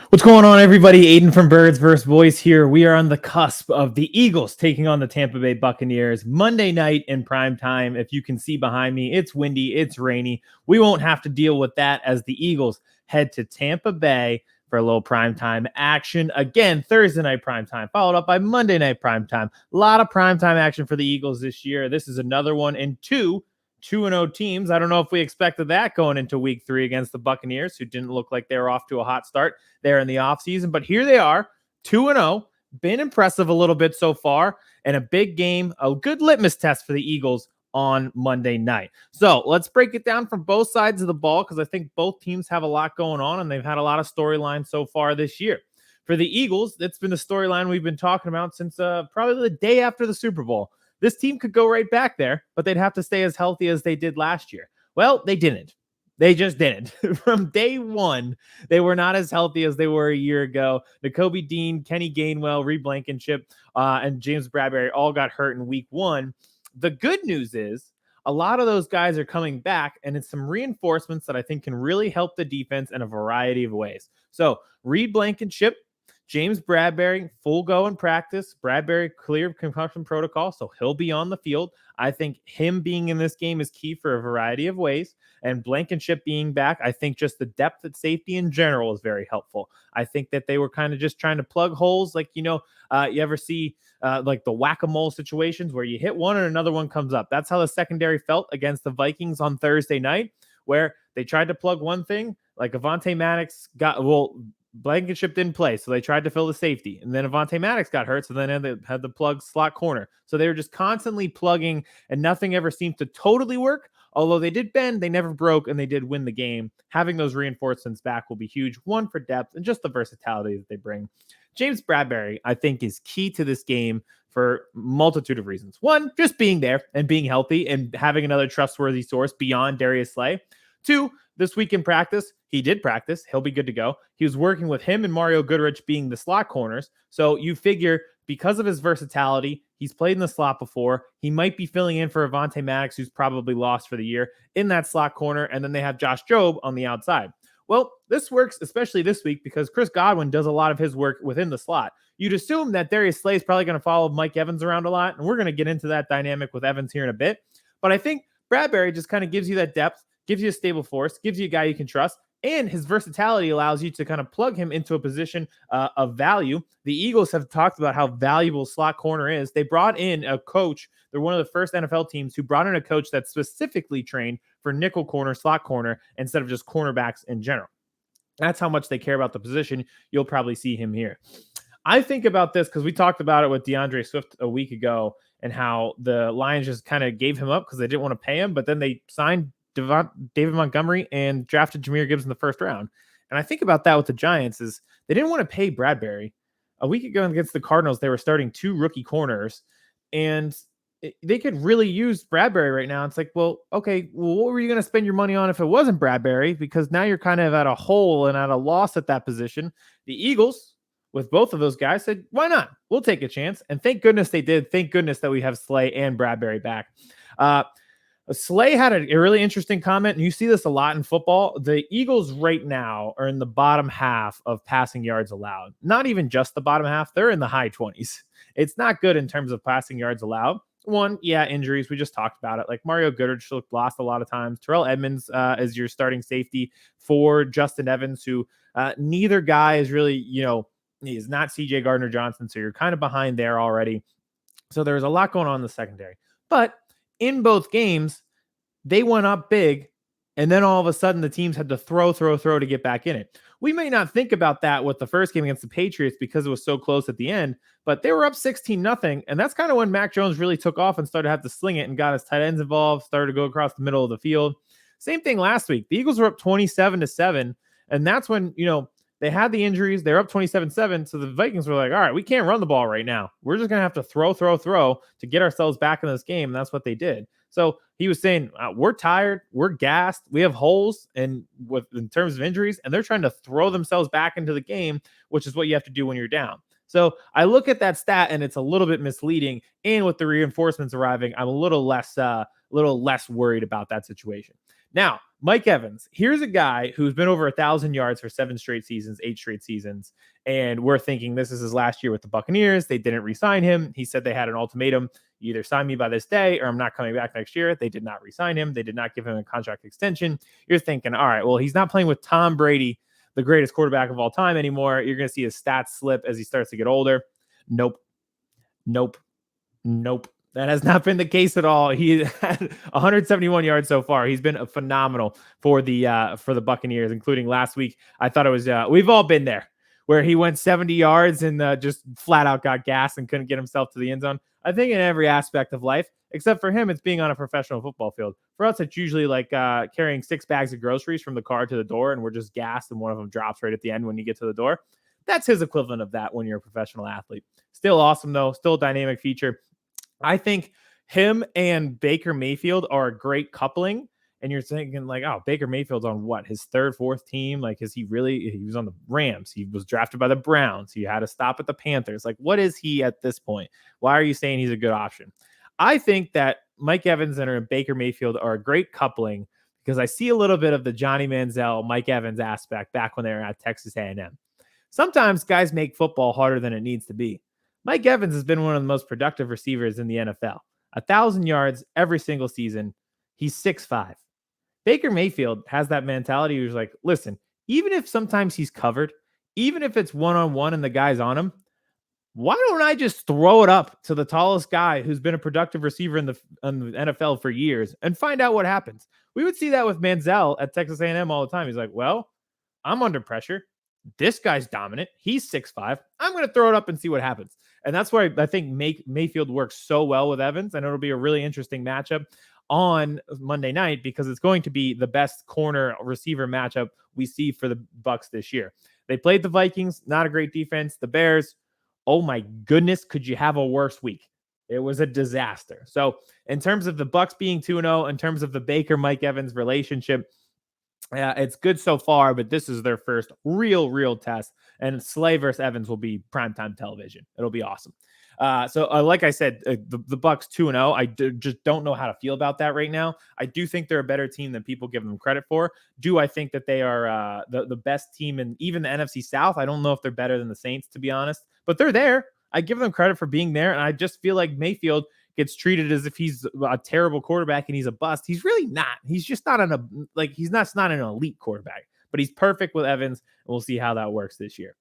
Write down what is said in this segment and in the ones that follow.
What's going on, everybody? Aidan from Birds vs. Boys here. We are on the cusp of the Eagles taking on the Tampa Bay Buccaneers Monday night in prime time. If you can see behind me, it's windy, it's rainy. We won't have to deal with that as the Eagles head to Tampa Bay for a little primetime action. Again, Thursday night primetime, followed up by Monday night primetime. A lot of primetime action for the Eagles this year. This is another one in 2-0 teams. I don't know if we expected that going into week 3 against the Buccaneers, who didn't look like they were off to a hot start there in the offseason. But here they are, 2-0. Been impressive a little bit so far, and a big game, a good litmus test for the Eagles on Monday night. So let's break it down from both sides of the ball, because I think both teams have a lot going on, and they've had a lot of storylines so far this year. For the Eagles, that's been the storyline we've been talking about since probably the day after the Super Bowl. This team could go right back there, but they'd have to stay as healthy as they did last year. Well, they didn't. They just didn't. From day one, they were not as healthy as they were a year ago. Nakobe Dean, Kenny Gainwell, Reed Blankenship, and James Bradbury all got hurt in week 1. The good news is a lot of those guys are coming back, and it's some reinforcements that I think can really help the defense in a variety of ways. So Reed Blankenship, James Bradbury, full go in practice. Bradbury cleared concussion protocol, so he'll be on the field. I think him being in this game is key for a variety of ways. And Blankenship being back, I think just the depth at safety in general is very helpful. I think that they were kind of just trying to plug holes. Like, you ever see like the whack-a-mole situations where you hit one and another one comes up. That's how the secondary felt against the Vikings on Thursday night, where they tried to plug one thing, like Avonte Maddox Blankenship didn't play, so they tried to fill the safety. And then Avonte Maddox got hurt, so then they had the plug slot corner. So they were just constantly plugging, and nothing ever seemed to totally work. Although they did bend, they never broke, and they did win the game. Having those reinforcements back will be huge. One, for depth and just the versatility that they bring. James Bradbury, I think, is key to this game for a multitude of reasons. One, just being there and being healthy and having another trustworthy source beyond Darius Slay. 2, this week in practice, he did practice. He'll be good to go. He was working with him and Mario Goodrich being the slot corners. So you figure because of his versatility, he's played in the slot before. He might be filling in for Avonte Maddox, who's probably lost for the year, in that slot corner. And then they have Josh Jobe on the outside. Well, this works especially this week because Chris Godwin does a lot of his work within the slot. You'd assume that Darius Slay is probably going to follow Mike Evans around a lot, and we're going to get into that dynamic with Evans here in a bit. But I think Bradbury just kind of gives you that depth, gives you a stable force, gives you a guy you can trust, and his versatility allows you to kind of plug him into a position of value. The Eagles have talked about how valuable slot corner is. They brought in a coach. They're one of the first NFL teams who brought in a coach that's specifically trained for nickel corner, slot corner, instead of just cornerbacks in general. That's how much they care about the position. You'll probably see him here. I think about this because we talked about it with DeAndre Swift a week ago and how the Lions just kind of gave him up because they didn't want to pay him, but then they signed David Montgomery and drafted Jahmyr Gibbs in the first round. And I think about that with the Giants is they didn't want to pay Bradbury. A week ago against the Cardinals, they were starting 2 rookie corners, and they could really use Bradbury right now. It's like, well, okay, well, what were you going to spend your money on if it wasn't Bradbury? Because now you're kind of at a hole and at a loss at that position. The Eagles, with both of those guys, said, why not? We'll take a chance. And thank goodness they did. Thank goodness that we have Slay and Bradbury back. Slay had a really interesting comment, and you see this a lot in football. The Eagles right now are in the bottom half of passing yards allowed. Not even just the bottom half. They're in the high 20s. It's not good in terms of passing yards allowed. One, injuries. We just talked about it. Like Mario Goodrich looked lost a lot of times. Terrell Edmonds is your starting safety for Justin Evans, who neither guy is really, he's not CJ Gardner-Johnson, so you're kind of behind there already. So there's a lot going on in the secondary. But in both games, they went up big, and then all of a sudden the teams had to throw to get back in it. We may not think about that with the first game against the Patriots because it was so close at the end, but they were up 16-0, and that's kind of when Mac Jones really took off and started to have to sling it and got his tight ends involved, started to go across the middle of the field. Same thing last week. The Eagles were up 27-7, and that's when, they had the injuries. They're up 27-7. So the Vikings were like, all right, we can't run the ball right now. We're just going to have to throw to get ourselves back in this game. And that's what they did. So he was saying, we're tired. We're gassed. We have holes in terms of injuries. And they're trying to throw themselves back into the game, which is what you have to do when you're down. So I look at that stat and it's a little bit misleading. And with the reinforcements arriving, I'm a little less worried about that situation. Now, Mike Evans, here's a guy who's been over 1,000 yards for 7 straight seasons, 8 straight seasons. And we're thinking this is his last year with the Buccaneers. They didn't re-sign him. He said they had an ultimatum: you either sign me by this day or I'm not coming back next year. They did not re-sign him. They did not give him a contract extension. You're thinking, all right, well, he's not playing with Tom Brady, the greatest quarterback of all time, anymore. You're going to see his stats slip as he starts to get older. Nope. Nope. Nope. That has not been the case at all. He had 171 yards so far. He's been phenomenal for the Buccaneers, including last week. I thought it was we've all been there, where he went 70 yards and just flat out got gassed and couldn't get himself to the end zone. I think in every aspect of life, except for him, it's being on a professional football field. For us, it's usually like carrying 6 bags of groceries from the car to the door, and we're just gassed, and one of them drops right at the end when you get to the door. That's his equivalent of that when you're a professional athlete. Still awesome, though. Still a dynamic feature. I think him and Baker Mayfield are a great coupling. And you're thinking like, oh, Baker Mayfield's on what, his third, fourth team? Like, is he really? He was on the Rams. He was drafted by the Browns. He had to stop at the Panthers. Like, what is he at this point? Why are you saying he's a good option? I think that Mike Evans and Baker Mayfield are a great coupling because I see a little bit of the Johnny Manziel, Mike Evans aspect back when they were at Texas A&M. Sometimes guys make football harder than it needs to be. Mike Evans has been one of the most productive receivers in the NFL. 1,000 yards every single season. He's 6'5". Baker Mayfield has that mentality. He's like, listen, even if sometimes he's covered, even if it's one-on-one and the guy's on him, why don't I just throw it up to the tallest guy who's been a productive receiver in the NFL for years and find out what happens? We would see that with Manziel at Texas A&M all the time. He's like, well, I'm under pressure. This guy's dominant. He's 6'5". I'm going to throw it up and see what happens. And that's why I think Mayfield works so well with Evans. And it'll be a really interesting matchup on Monday night because it's going to be the best corner receiver matchup we see for the Bucs this year. They played the Vikings, not a great defense. The Bears, oh my goodness, could you have a worse week? It was a disaster. So in terms of the Bucs being 2-0, in terms of the Baker-Mike Evans relationship, it's good so far, but this is their first real test. And Slay versus Evans will be primetime television. It'll be awesome. So like I said, the Bucs 2-0. I just don't know how to feel about that right now. I do think they're a better team than people give them credit for. Do I think that they are the best team in even the NFC South? I don't know if they're better than the Saints, to be honest, but they're there. I give them credit for being there, and I just feel like Mayfield gets treated as if he's a terrible quarterback and he's a bust. He's really not. He's just not he's not an elite quarterback, but he's perfect with Evans. And we'll see how that works this year.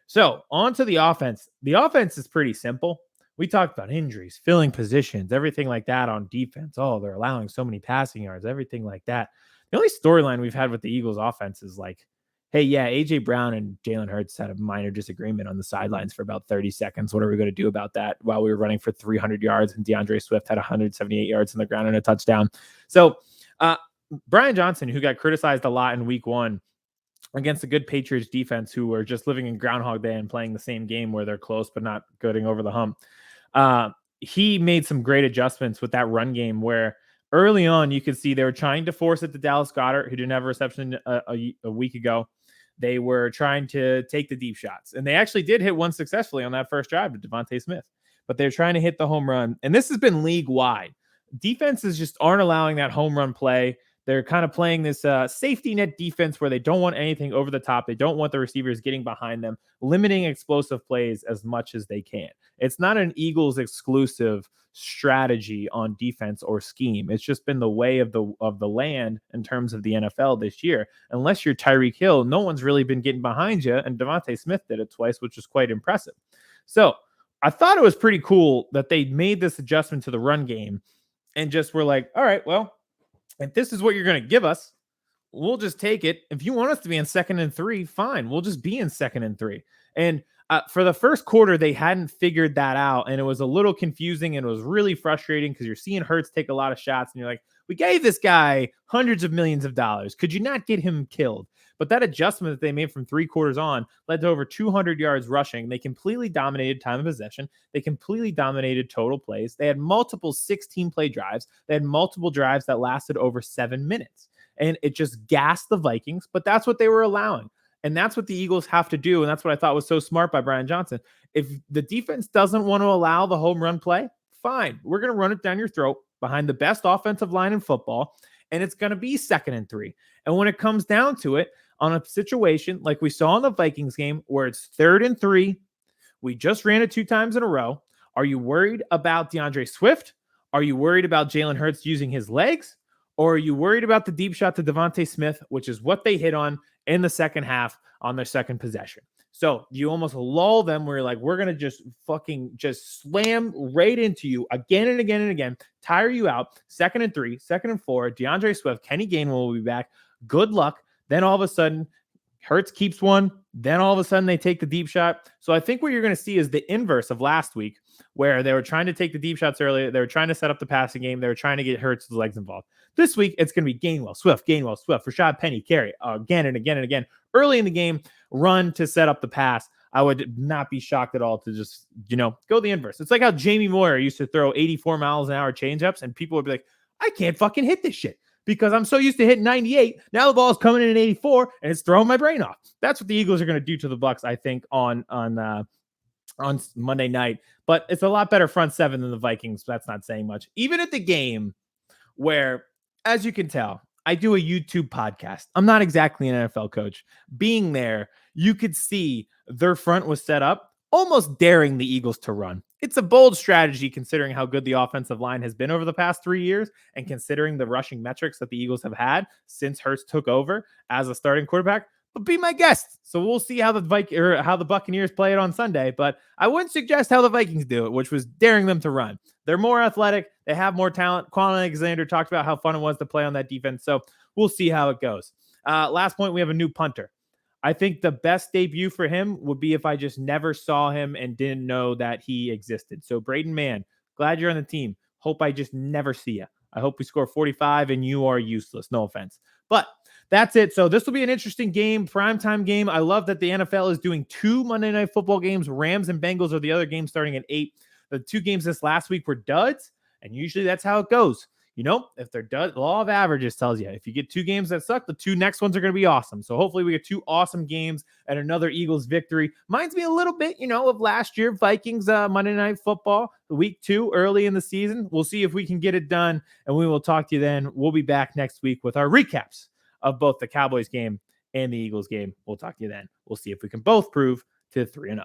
So on to the offense. The offense is pretty simple. We talked about injuries, filling positions, everything like that on defense. Oh, they're allowing so many passing yards, everything like that. The only storyline we've had with the Eagles offense is like, hey, yeah, A.J. Brown and Jalen Hurts had a minor disagreement on the sidelines for about 30 seconds. What are we going to do about that while we were running for 300 yards and DeAndre Swift had 178 yards on the ground and a touchdown? So Brian Johnson, who got criticized a lot in week 1 against a good Patriots defense who were just living in Groundhog Day and playing the same game where they're close but not getting over the hump, he made some great adjustments with that run game where early on you could see they were trying to force it to Dallas Goedert, who didn't have a reception a week ago. They were trying to take the deep shots, and they actually did hit one successfully on that first drive to Devontae Smith, but they're trying to hit the home run. And this has been league wide. Defenses just aren't allowing that home run play. They're kind of playing this safety net defense where they don't want anything over the top. They don't want the receivers getting behind them, limiting explosive plays as much as they can. It's not an Eagles exclusive strategy on defense or scheme. It's just been the way of the land in terms of the NFL this year. Unless you're Tyreek Hill, no one's really been getting behind you, and Devontae Smith did it twice, which is quite impressive. So I thought it was pretty cool that they made this adjustment to the run game and just were like, all right, well, if this is what you're going to give us, we'll just take it. If you want us to be in 2nd and 3, fine. We'll just be in 2nd and 3. And for the first quarter, they hadn't figured that out. And it was a little confusing and it was really frustrating because you're seeing Hurts take a lot of shots and you're like, we gave this guy hundreds of millions of dollars. Could you not get him killed? But that adjustment that they made from 3 quarters on led to over 200 yards rushing. They completely dominated time of possession. They completely dominated total plays. They had multiple 16-play drives. They had multiple drives that lasted over 7 minutes. And it just gassed the Vikings, but that's what they were allowing. And that's what the Eagles have to do. And that's what I thought was so smart by Brian Johnson. If the defense doesn't want to allow the home run play, fine. We're going to run it down your throat behind the best offensive line in football. and it's going to be 2nd and 3. And when it comes down to it, on a situation like we saw in the Vikings game where it's 3rd and 3, we just ran it 2 times in a row. Are you worried about DeAndre Swift? Are you worried about Jalen Hurts using his legs? Or are you worried about the deep shot to Devontae Smith, which is what they hit on in the second half on their second possession? So you almost lull them where you're like, we're going to just fucking just slam right into you again and again and again, tire you out. 2nd and 3, 2nd and 4, DeAndre Swift, Kenny Gainwell will be back. Good luck. Then all of a sudden, Hurts keeps one. Then all of a sudden they take the deep shot. So I think what you're going to see is the inverse of last week, where they were trying to take the deep shots earlier. They were trying to set up the passing game. They were trying to get Hurts' legs involved. This week, it's going to be Gainwell, Swift, Rashad Penny, carry again and again and again. Early in the game, run to set up the pass. I would not be shocked at all to just, go the inverse. It's like how Jamie Moyer used to throw 84 miles an hour changeups, and people would be like, I can't fucking hit this shit because I'm so used to hitting 98. Now the ball's coming in at 84 and it's throwing my brain off. That's what the Eagles are going to do to the Bucs, I think, on Monday night. But it's a lot better front seven than the Vikings. That's not saying much. Even at the game where, as you can tell, I do a YouTube podcast. I'm not exactly an NFL coach. Being there, you could see their front was set up, almost daring the Eagles to run. It's a bold strategy considering how good the offensive line has been over the past 3 years and considering the rushing metrics that the Eagles have had since Hurts took over as a starting quarterback. But be my guest. So we'll see how the Buccaneers play it on Sunday. But I wouldn't suggest how the Vikings do it, which was daring them to run. They're more athletic. They have more talent. Quan Alexander talked about how fun it was to play on that defense. So we'll see how it goes. Last point, we have a new punter. I think the best debut for him would be if I just never saw him and didn't know that he existed. So Braden Mann, glad you're on the team. Hope I just never see you. I hope we score 45 and you are useless. No offense. But that's it. So this will be an interesting game, primetime game. I love that the NFL is doing 2 Monday Night Football games. Rams and Bengals are the other games starting at 8. The 2 games this last week were duds, and usually that's how it goes. If they're duds, the law of averages tells you if you get 2 games that suck, the 2 next ones are going to be awesome. So hopefully we get 2 awesome games and another Eagles victory. Reminds me a little bit, of last year, Vikings Monday Night Football, week 2, early in the season. We'll see if we can get it done, and we will talk to you then. We'll be back next week with our recaps of both the Cowboys game and the Eagles game. We'll talk to you then. We'll see if we can both prove to 3-0.